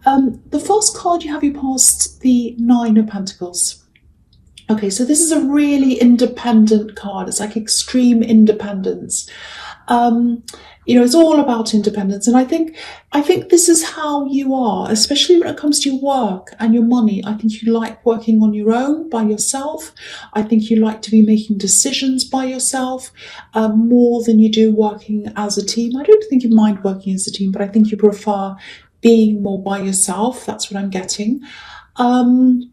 The first card you have, you passed the Nine of Pentacles. Okay, so this is a really independent card. It's like extreme independence. It's all about independence, and I think this is how you are, especially when it comes to your work and your money. I think you like working on your own by yourself. I think you like to be making decisions by yourself more than you do working as a team. I don't think you mind working as a team, but I think you prefer being more by yourself. That's what I'm getting. I've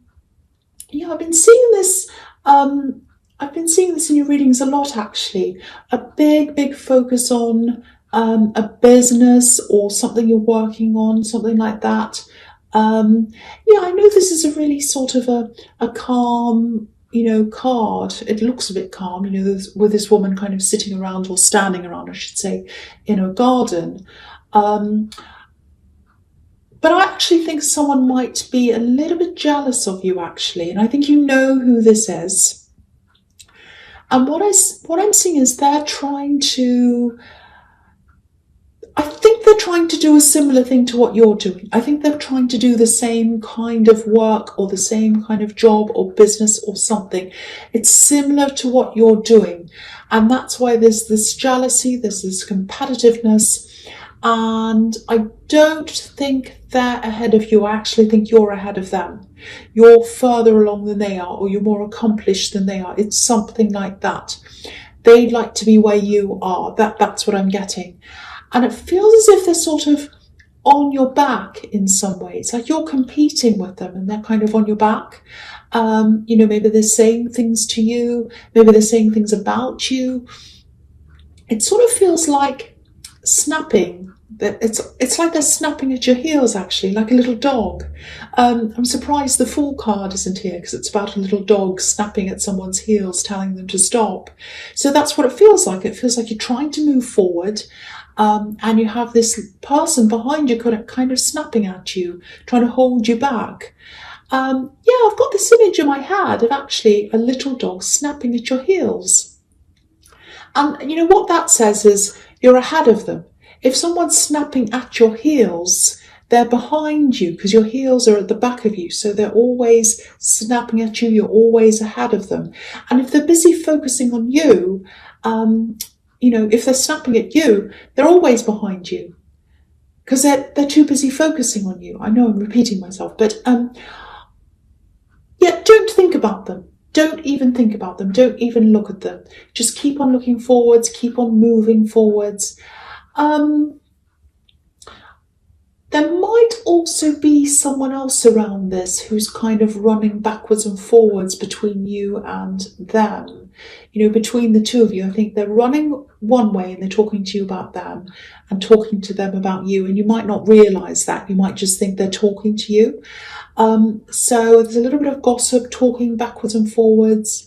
been seeing this. I've been seeing this in your readings a lot, actually. A big focus on a business or something you're working on, something like that. I know this is a really sort of a calm, card. It looks a bit calm, with this woman kind of sitting around, or standing around, I should say, in a garden. But I actually think someone might be a little bit jealous of you, actually. And I think you know who this is. And what I'm seeing is I think they're trying to do a similar thing to what you're doing. I think they're trying to do the same kind of work or the same kind of job or business or something. It's similar to what you're doing. And that's why there's this jealousy, there's this competitiveness. And I don't think they're ahead of you. I actually think you're ahead of them. You're further along than they are, or you're more accomplished than they are. It's something like that. They'd like to be where you are. That's what I'm getting. And it feels as if they're sort of on your back in some ways, like you're competing with them and they're kind of on your back. Maybe they're saying things to you, maybe they're saying things about you. It sort of feels like snapping. It's like they're snapping at your heels, actually, like a little dog. I'm surprised the Fool card isn't here, because it's about a little dog snapping at someone's heels, telling them to stop. So that's what it feels like. It feels like you're trying to move forward, and you have this person behind you kind of snapping at you, trying to hold you back. I've got this image in my head of actually a little dog snapping at your heels. And what that says is you're ahead of them. If someone's snapping at your heels, they're behind you, because your heels are at the back of you. So they're always snapping at you. You're always ahead of them. And if they're busy focusing on you, if they're snapping at you, they're always behind you, because they're too busy focusing on you. I know I'm repeating myself, but don't think about them. Don't even think about them. Don't even look at them. Just keep on looking forwards. Keep on moving forwards. There might also be someone else around this who's kind of running backwards and forwards between you and them. Between the two of you, I think they're running one way and they're talking to you about them and talking to them about you. And you might not realise that. You might just think they're talking to you. So there's a little bit of gossip, talking backwards and forwards.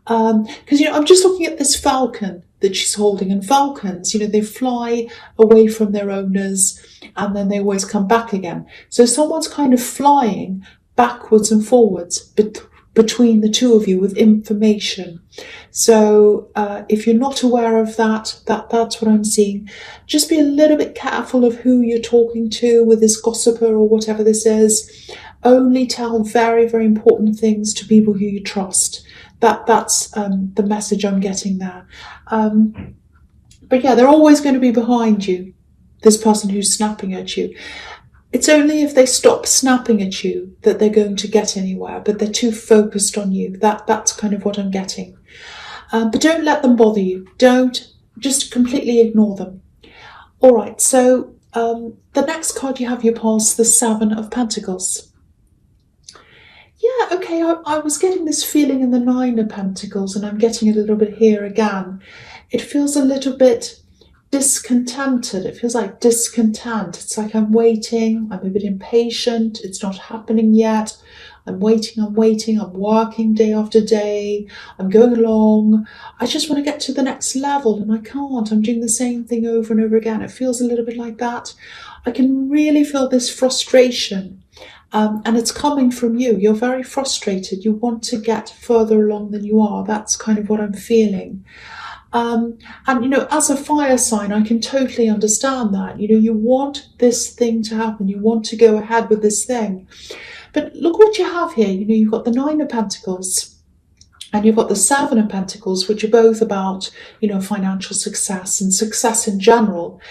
Because, I'm just looking at this falcon that she's holding, and falcons, they fly away from their owners and then they always come back again. So someone's kind of flying backwards and forwards between the two of you with information. So if you're not aware of that's what I'm seeing. Just be a little bit careful of who you're talking to with this gossiper or whatever this is. Only tell very, very important things to people who you trust. That's the message I'm getting there. But they're always going to be behind you, this person who's snapping at you. It's only if they stop snapping at you that they're going to get anywhere, but they're too focused on you. That's kind of what I'm getting. But don't let them bother you. Don't just completely ignore them. All right, so the next card you have, you pass the Seven of Pentacles. Yeah, okay, I was getting this feeling in the Nine of Pentacles, and I'm getting a little bit here again. It feels a little bit discontented. It feels like discontent. It's like I'm waiting, I'm a bit impatient, it's not happening yet. I'm waiting, I'm working day after day, I'm going along. I just want to get to the next level and I can't. I'm doing the same thing over and over again. It feels a little bit like that. I can really feel this frustration. And it's coming from you. You're very frustrated. You want to get further along than you are. That's kind of what I'm feeling. And, as a fire sign, I can totally understand that. You want this thing to happen. You want to go ahead with this thing. But look what you have here. You've got the Nine of Pentacles and you've got the Seven of Pentacles, which are both about, financial success and success in general.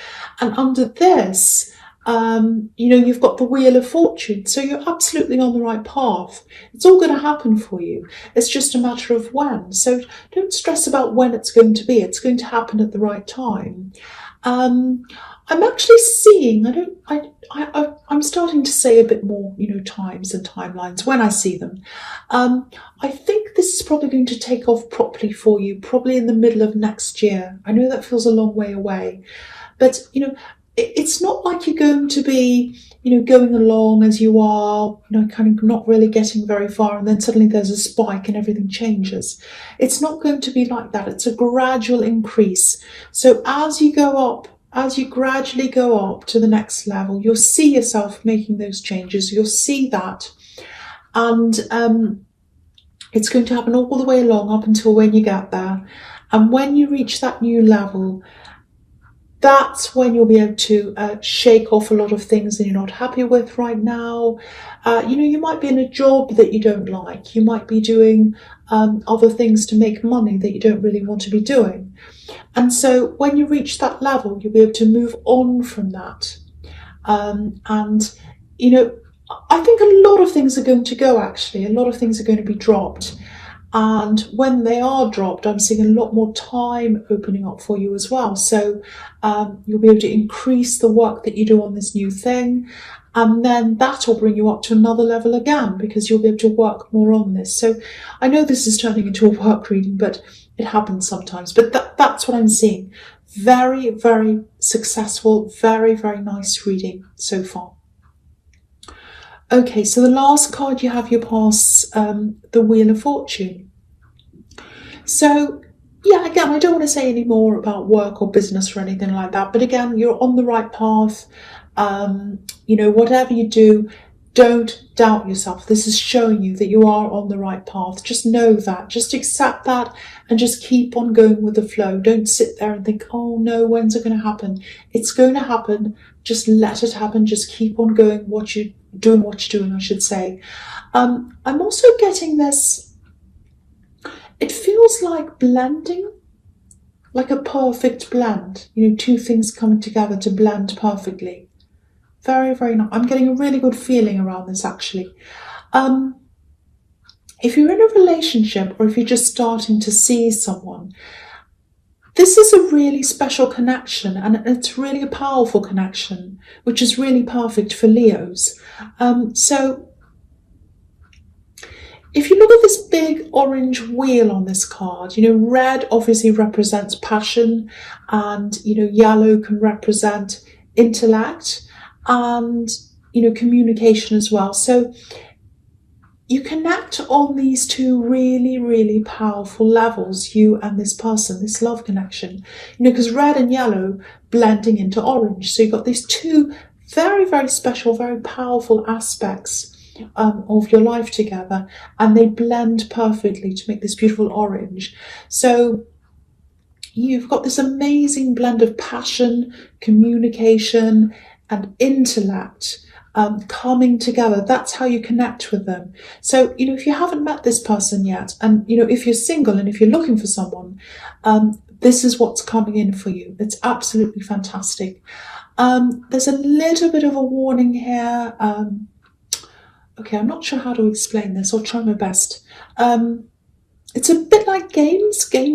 And under this, you've got the Wheel of Fortune. So you're absolutely on the right path. It's all going to happen for you. It's just a matter of when. So don't stress about when it's going to be. It's going to happen at the right time. I'm actually seeing, I'm starting to say a bit more, times and timelines when I see them. I think this is probably going to take off properly for you, probably in the middle of next year. I know that feels a long way away, but, it's not like you're going to be, going along as you are, kind of not really getting very far, and then suddenly there's a spike and everything changes. It's not going to be like that. It's a gradual increase. So as you gradually go up to the next level, you'll see yourself making those changes. You'll see that. And it's going to happen all the way along up until when you get there. And when you reach that new level, that's when you'll be able to shake off a lot of things that you're not happy with right now. You might be in a job that you don't like. You might be doing other things to make money that you don't really want to be doing. And so when you reach that level, you'll be able to move on from that. I think a lot of things are going to go, actually. A lot of things are going to be dropped. And when they are dropped, I'm seeing a lot more time opening up for you as well. So you'll be able to increase the work that you do on this new thing. And then that will bring you up to another level again, because you'll be able to work more on this. So I know this is turning into a work reading, but it happens sometimes. But that's what I'm seeing. Very, very successful, very, very nice reading so far. Okay, so the last card you have, you pass the Wheel of Fortune. So, yeah, again, I don't want to say any more about work or business or anything like that. But again, you're on the right path. Whatever you do, don't doubt yourself. This is showing you that you are on the right path. Just know that. Just accept that and just keep on going with the flow. Don't sit there and think, oh no, when's it going to happen? It's going to happen. Just let it happen. Just keep on going doing what you're doing, I should say. I'm also getting this, it feels like blending, like a perfect blend, two things coming together to blend perfectly. Very, very nice. I'm getting a really good feeling around this, actually. If you're in a relationship or if you're just starting to see someone, this is a really special connection, and it's really a powerful connection, which is really perfect for Leos. So if you look at this big orange wheel on this card, red obviously represents passion, and, yellow can represent intellect and, communication as well. So you connect on these two really, really powerful levels, you and this person, this love connection, because red and yellow blending into orange. So you've got these two very, very special, very powerful aspects of your life together, and they blend perfectly to make this beautiful orange. So you've got this amazing blend of passion, communication, and intellect coming together. That's how you connect with them. So, if you haven't met this person yet, and, if you're single and if you're looking for someone, this is what's coming in for you. It's absolutely fantastic. There's a little bit of a warning here. Okay, I'm not sure how to explain this. I'll try my best. It's a bit like game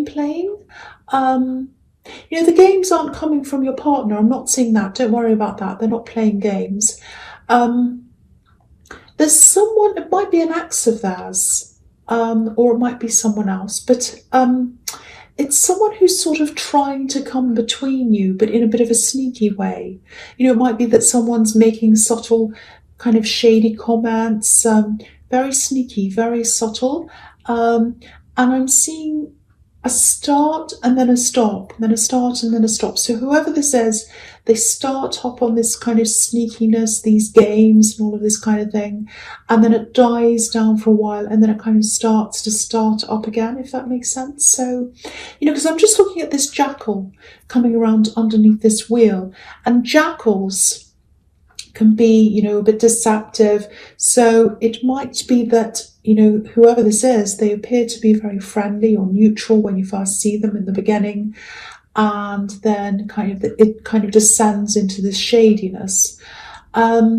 playing. The games aren't coming from your partner. I'm not seeing that. Don't worry about that. They're not playing games. There's someone, it might be an ex of theirs, or it might be someone else, but it's someone who's sort of trying to come between you, but in a bit of a sneaky way. It might be that someone's making subtle, kind of shady comments, very sneaky, very subtle. And I'm seeing a start and then a stop, and then a start and then a stop. So whoever this is, they start up on this kind of sneakiness, these games and all of this kind of thing, and then it dies down for a while, and then it kind of starts to start up again, if that makes sense. So, because I'm just looking at this jackal coming around underneath this wheel, and jackals can be, a bit deceptive. So it might be that, whoever this is, they appear to be very friendly or neutral when you first see them in the beginning. And then it kind of descends into this shadiness. So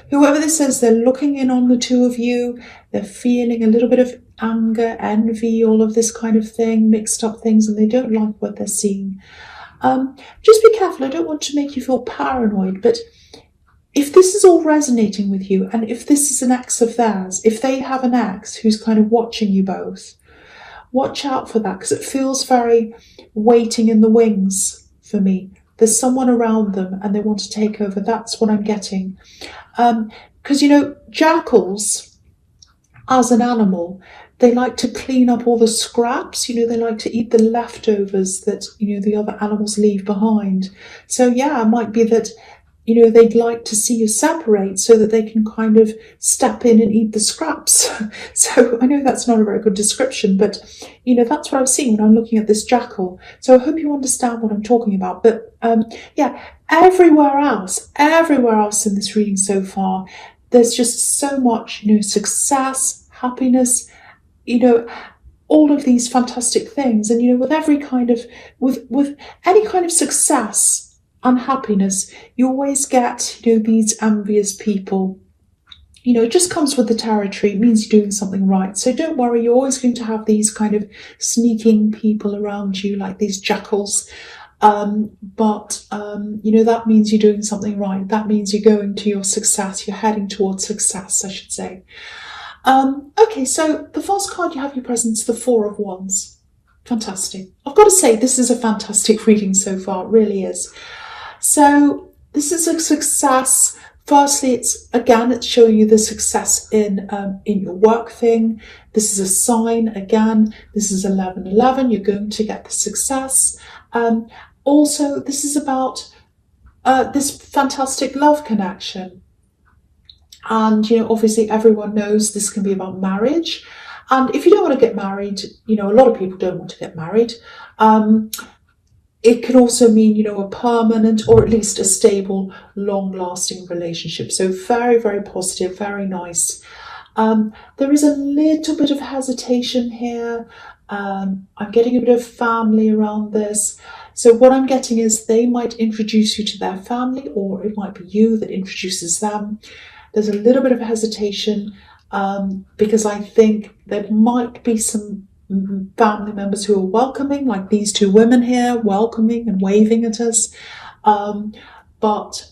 whoever this is, they're looking in on the two of you. They're feeling a little bit of anger, envy, all of this kind of thing, mixed up things, and they don't like what they're seeing. Just be careful. I don't want to make you feel paranoid, but if this is all resonating with you, and if this is an ex of theirs, if they have an ex who's kind of watching you both, watch out for that, because it feels very waiting in the wings for me. There's someone around them and they want to take over. That's what I'm getting. Because, jackals, as an animal, they like to clean up all the scraps, they like to eat the leftovers that, the other animals leave behind. So yeah, it might be that, they'd like to see you separate so that they can kind of step in and eat the scraps. So I know that's not a very good description, but, that's what I've seen when I'm looking at this jackal. So I hope you understand what I'm talking about. But everywhere else in this reading so far, there's just so much, success, happiness, all of these fantastic things. And, with every kind of, with any kind of success and happiness, you always get, these envious people. It just comes with the territory. It means you're doing something right. So don't worry, you're always going to have these kind of sneaking people around you, like these jackals. But that means you're doing something right. That means you're going to your success. You're heading towards success, I should say. Okay, so the first card you have your presence, the Four of Wands. Fantastic. I've got to say, this is a fantastic reading so far. It really is. So this is a success. Firstly, it's showing you the success in your work thing. This is a sign. Again, this is 11:11. You're going to get the success. Also, this is about this fantastic love connection. And, obviously everyone knows this can be about marriage. And if you don't want to get married, a lot of people don't want to get married. It can also mean, a permanent or at least a stable, long-lasting relationship. So very, very positive, very nice. There is a little bit of hesitation here. I'm getting a bit of family around this. So what I'm getting is they might introduce you to their family, or it might be you that introduces them. There's a little bit of hesitation because I think there might be some family members who are welcoming, like these two women here, welcoming and waving at us. But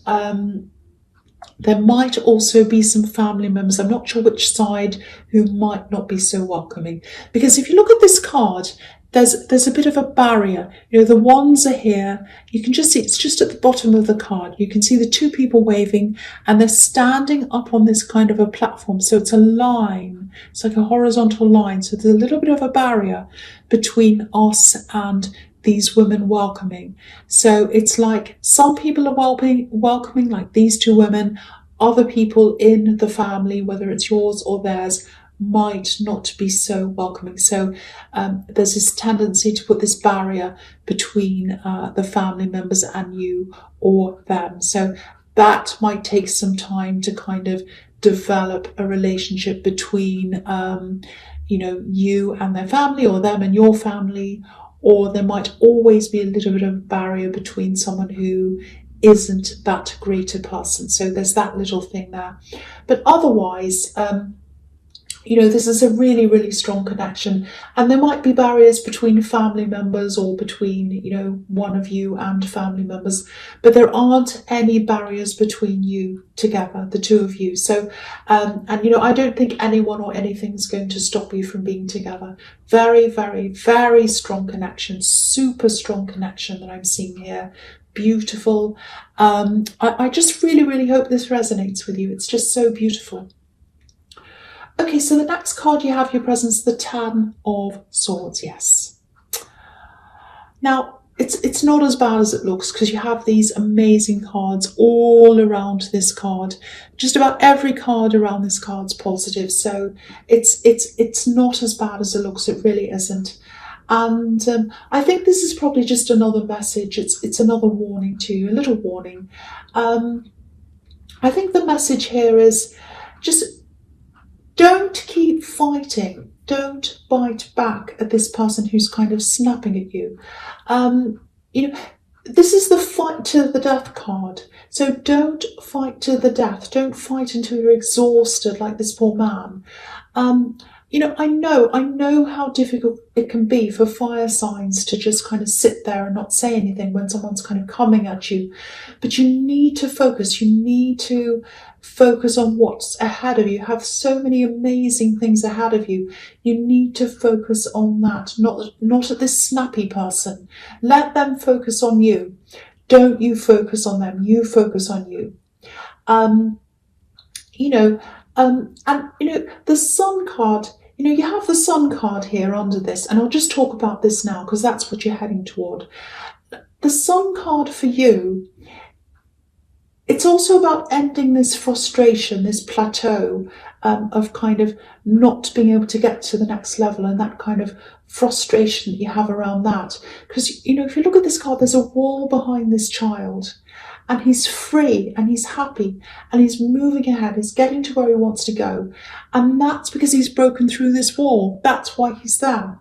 there might also be some family members, I'm not sure which side, who might not be so welcoming. Because if you look at this card, there's a bit of a barrier. The wands are here. You can just see, it's just at the bottom of the card. You can see the two people waving, and they're standing up on this kind of a platform. So it's a line. It's like a horizontal line. So there's a little bit of a barrier between us and these women welcoming. So it's like some people are welcoming, like these two women. Other people in the family, whether it's yours or theirs, might not be so welcoming. So there's this tendency to put this barrier between the family members and you or them. So that might take some time to kind of develop a relationship between you and their family, or them and your family. Or there might always be a little bit of a barrier between someone who isn't that greater person. So there's that little thing there. But otherwise, this is a really, really strong connection. And there might be barriers between family members, or between, one of you and family members, but there aren't any barriers between you together, the two of you. So, I don't think anyone or anything's going to stop you from being together. Very, very, very strong connection, super strong connection that I'm seeing here. Beautiful. I just really, really hope this resonates with you. It's just so beautiful. Okay, so the next card you have your presence, the Ten of Swords, yes. Now, it's not as bad as it looks because you have these amazing cards all around this card. Just about every card around this card's positive, so it's not as bad as it looks. It really isn't. And I think this is probably just another message. It's another warning to you, a little warning. I think the message here is just don't keep fighting. Don't bite back at this person who's kind of snapping at you. You know, this is the fight to the death card. So don't fight to the death. Don't fight until you're exhausted like this poor man. I know how difficult it can be for fire signs to just kind of sit there and not say anything when someone's kind of coming at you. But you need to focus. You need to focus on what's ahead of you. You have so many amazing things ahead of you. You need to focus on that, not at this snappy person. Let them focus on you. Don't you focus on them. You focus on you. The Sun card, you have the Sun card here under this, and I'll just talk about this now because that's what you're heading toward. The Sun card for you, it's also about ending this frustration, this plateau of kind of not being able to get to the next level and that kind of frustration that you have around that. Because, if you look at this card, there's a wall behind this child. And he's free and he's happy and he's moving ahead. He's getting to where he wants to go. And that's because he's broken through this wall. That's why he's there.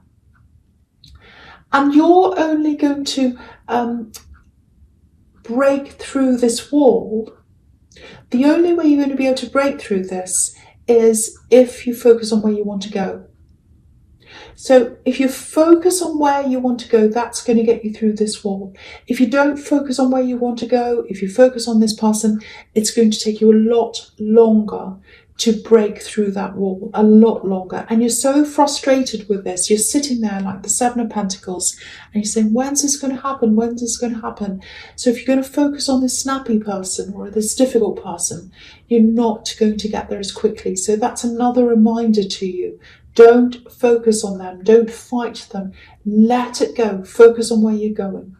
And you're only going to break through this wall. The only way you're going to be able to break through this is if you focus on where you want to go. So if you focus on where you want to go, that's going to get you through this wall. If you don't focus on where you want to go, if you focus on this person, it's going to take you a lot longer to break through that wall, a lot longer. And you're so frustrated with this. You're sitting there like the Seven of Pentacles and you're saying, when's this going to happen? When's this going to happen? So if you're going to focus on this snappy person or this difficult person, you're not going to get there as quickly. So that's another reminder to you. Don't focus on them. Don't fight them. Let it go. Focus on where you're going.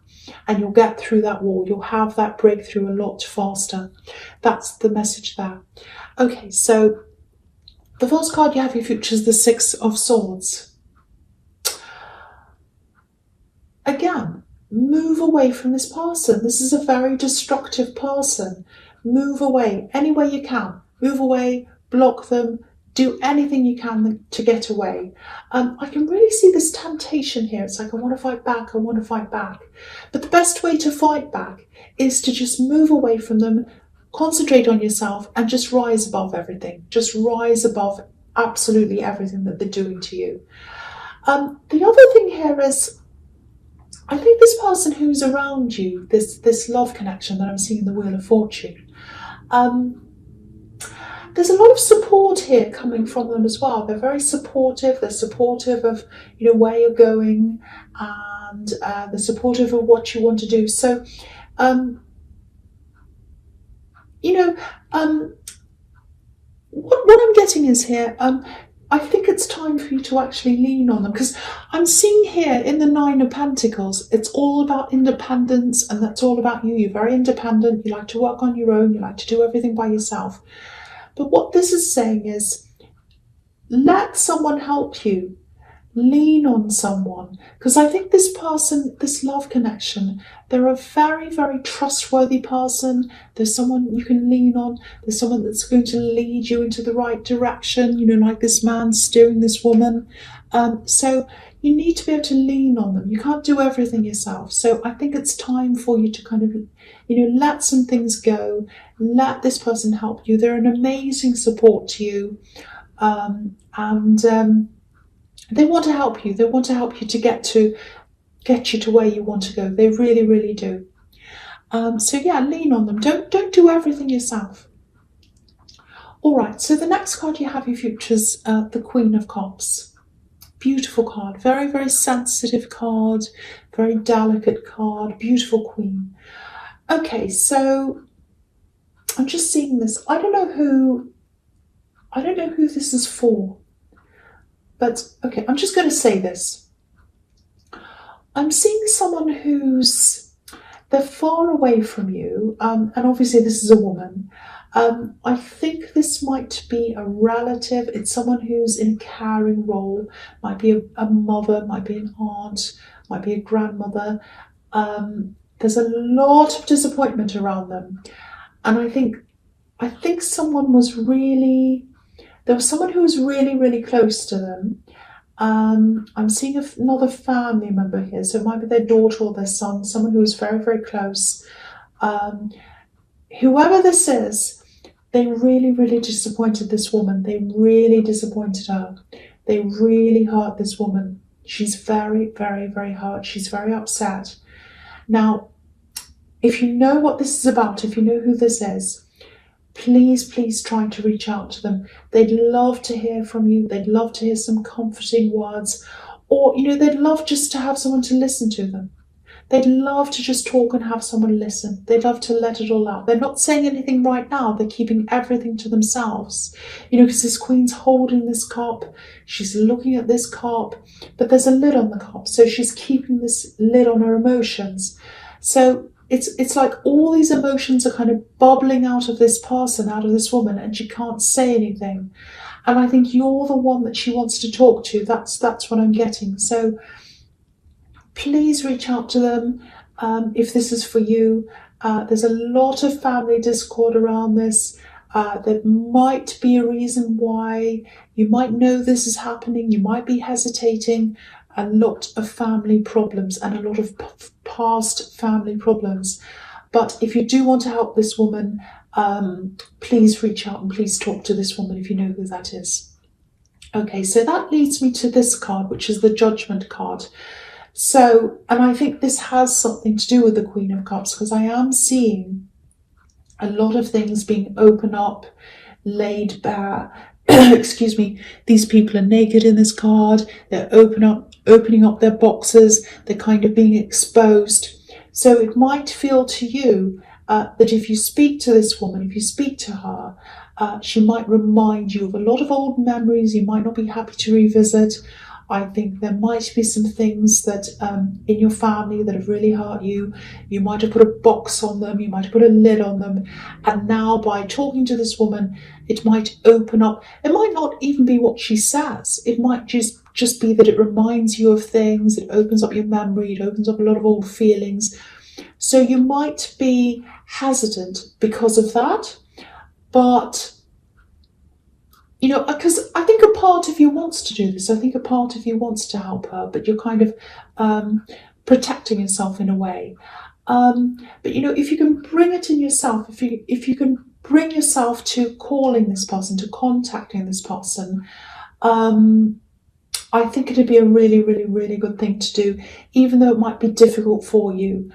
And you'll get through that wall. You'll have that breakthrough a lot faster. That's the message there. Okay, so the first card you have your future is the Six of Swords. Again, move away from this person. This is a very destructive person. Move away any way you can. Move away, block them, do anything you can to get away. I can really see this temptation here. It's like, I want to fight back, I want to fight back. But the best way to fight back is to just move away from them, concentrate on yourself, and just rise above everything. Just rise above absolutely everything that they're doing to you. The other thing here is, I think this person who's around you, this love connection that I'm seeing in the Wheel of Fortune, there's a lot of support here coming from them as well. They're very supportive. They're supportive of, where you're going, and they're supportive of what you want to do. So, what I'm getting is here, I think it's time for you to actually lean on them, because I'm seeing here in the Nine of Pentacles, it's all about independence, and that's all about you. You're very independent. You like to work on your own. You like to do everything by yourself. But what this is saying is, let someone help you. Lean on someone. Because I think this person, this love connection, they're a very, very trustworthy person. There's someone you can lean on. There's someone that's going to lead you into the right direction, like this man steering this woman. So you need to be able to lean on them. You can't do everything yourself. So I think it's time for you to kind of, let some things go. Let this person help you. They're an amazing support to you. They want to help you. They want to help you to get you to where you want to go. They really, really do. So yeah, lean on them. Don't do everything yourself. All right. So the next card you have your future is the Queen of Cups. Beautiful card. Very, very sensitive card. Very delicate card. Beautiful queen. Okay. So I'm just seeing this. I don't know who I don't know who this is for, but okay, I'm just going to say this. I'm seeing someone they're far away from you, and obviously this is a woman. I think this might be a relative. It's someone who's in a caring role. Might be a mother, might be an aunt, might be a grandmother. There's a lot of disappointment around them, and I think there was someone who was really really close to them. I'm seeing another family member here, so it might be their daughter or their son, someone who was very very close. Um, Whoever this is, they really really disappointed this woman. They really disappointed her. They really hurt this woman. She's very very very hurt. She's very upset. Now, if you know what this is about, if you know who this is, please, please try to reach out to them. They'd love to hear from you. They'd love to hear some comforting words. Or, they'd love just to have someone to listen to them. They'd love to just talk and have someone listen. They'd love to let it all out. They're not saying anything right now. They're keeping everything to themselves. Because this queen's holding this cup. She's looking at this cup. But there's a lid on the cup. So she's keeping this lid on her emotions. So it's like all these emotions are kind of bubbling out of this person, out of this woman, and she can't say anything. And I think you're the one that she wants to talk to. That's what I'm getting. So please reach out to them if this is for you. There's a lot of family discord around this. There might be a reason why. You might know this is happening. You might be hesitating. A lot of family problems and a lot of past family problems. But if you do want to help this woman, please reach out and please talk to this woman if you know who that is. Okay, so that leads me to this card, which is the Judgment card. So, and I think this has something to do with the Queen of Cups, because I am seeing a lot of things being opened up, laid bare. Excuse me, these people are naked in this card. They're opening up their boxes. They're kind of being exposed. So it might feel to you that if you speak to this woman, if you speak to her, she might remind you of a lot of old memories you might not be happy to revisit. I think there might be some things that in your family that have really hurt you. You might have put a box on them, you might have put a lid on them, and now by talking to this woman, it might open up. It might not even be what she says. It might just be that it reminds you of things, it opens up your memory, it opens up a lot of old feelings. So you might be hesitant because of that, but because I think a part of you wants to do this. I think a part of you wants to help her, but you're kind of protecting yourself in a way. But if you can bring it in yourself, if you can bring yourself to calling this person, to contacting this person, I think it'd be a really, really, really good thing to do, even though it might be difficult for you.